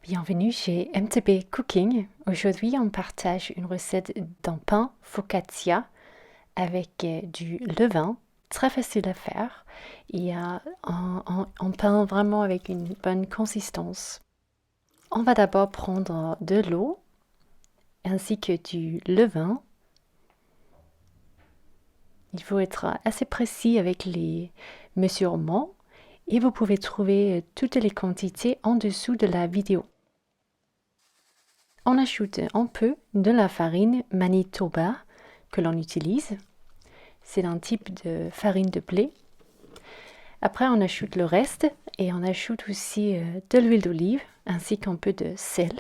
Bienvenue chez MTB Cooking. Aujourd'hui, on partage une recette d'un pain focaccia avec du levain, très facile à faire et un pain vraiment avec une bonne consistance. On va d'abord prendre de l'eau ainsi que du levain. Il faut être assez précis avec les mesurements et vous pouvez trouver toutes les quantités en dessous de la vidéo. On ajoute un peu de la farine Manitoba que l'on utilise. C'est un type de farine de blé. Après, on ajoute le reste et on ajoute aussi de l'huile d'olive ainsi qu'un peu de sel.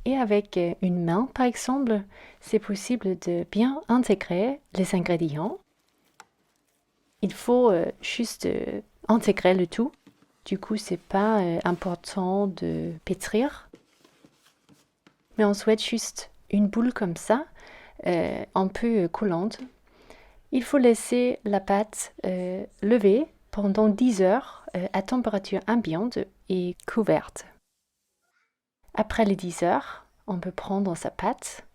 Et avec une main, par exemple, c'est possible de bien intégrer les ingrédients. Il faut juste intégrer le tout. Du coup, c'est pas important de pétrir. Mais on souhaite juste une boule comme ça, un peu collante. Il faut laisser la pâte lever pendant 10 heures à température ambiante et couverte. Après les 10 heures, on peut prendre sa pâte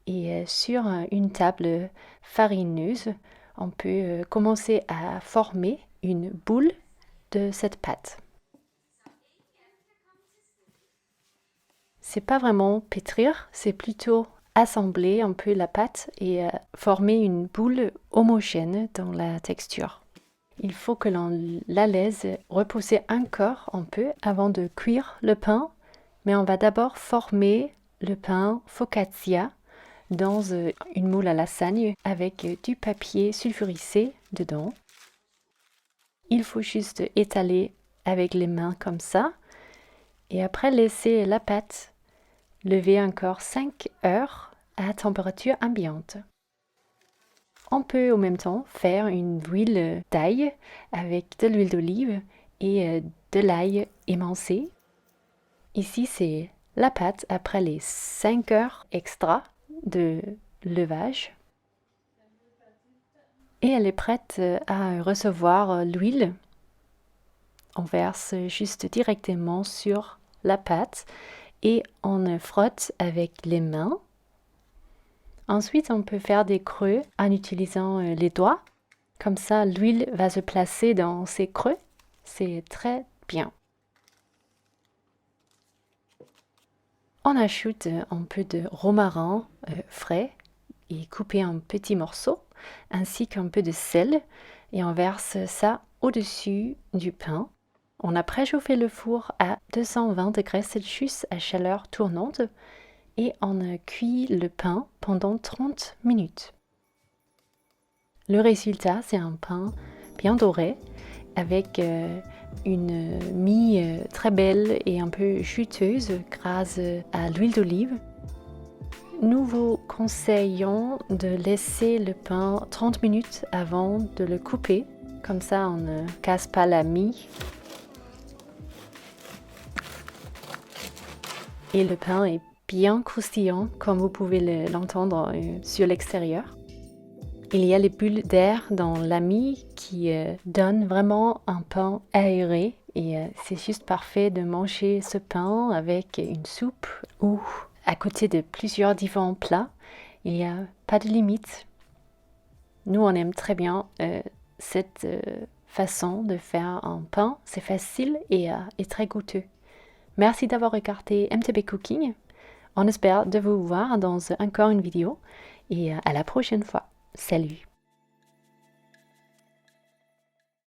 et sur une table farineuse, on peut commencer à former une boule de cette pâte. C'est pas vraiment pétrir, c'est plutôt assembler un peu la pâte et former une boule homogène dans la texture. Il faut que l'on la laisse reposer encore un peu avant de cuire le pain, mais on va d'abord former le pain focaccia dans une moule à lasagne avec du papier sulfurisé dedans. Il faut juste étaler avec les mains comme ça et après laisser la pâte lever encore 5 heures à température ambiante. On peut en même temps faire une huile d'ail avec de l'huile d'olive et de l'ail émincé. Ici, c'est la pâte après les 5 heures extra de levage. Et elle est prête à recevoir l'huile. On verse juste directement sur la pâte et on frotte avec les mains. Ensuite, on peut faire des creux en utilisant les doigts. Comme ça, l'huile va se placer dans ces creux. C'est très bien. On ajoute un peu de romarin frais et coupé en petits morceaux, ainsi qu'un peu de sel. Et on verse ça au-dessus du pain. On a préchauffé le four à 220 degrés Celsius à chaleur tournante et on cuit le pain pendant 30 minutes. Le résultat, c'est un pain bien doré avec une mie très belle et un peu juteuse grâce à l'huile d'olive. Nous vous conseillons de laisser le pain 30 minutes avant de le couper. Comme ça, on ne casse pas la mie. Et le pain est bien croustillant, comme vous pouvez l'entendre sur l'extérieur. Il y a les bulles d'air dans la mie qui donnent vraiment un pain aéré. Et c'est juste parfait de manger ce pain avec une soupe ou à côté de plusieurs différents plats. Il n'y a pas de limite. Nous, on aime très bien cette façon de faire un pain. C'est facile et très goûteux. Merci d'avoir regardé MTB Cooking. On espère de vous voir dans encore une vidéo et à la prochaine fois. Salut!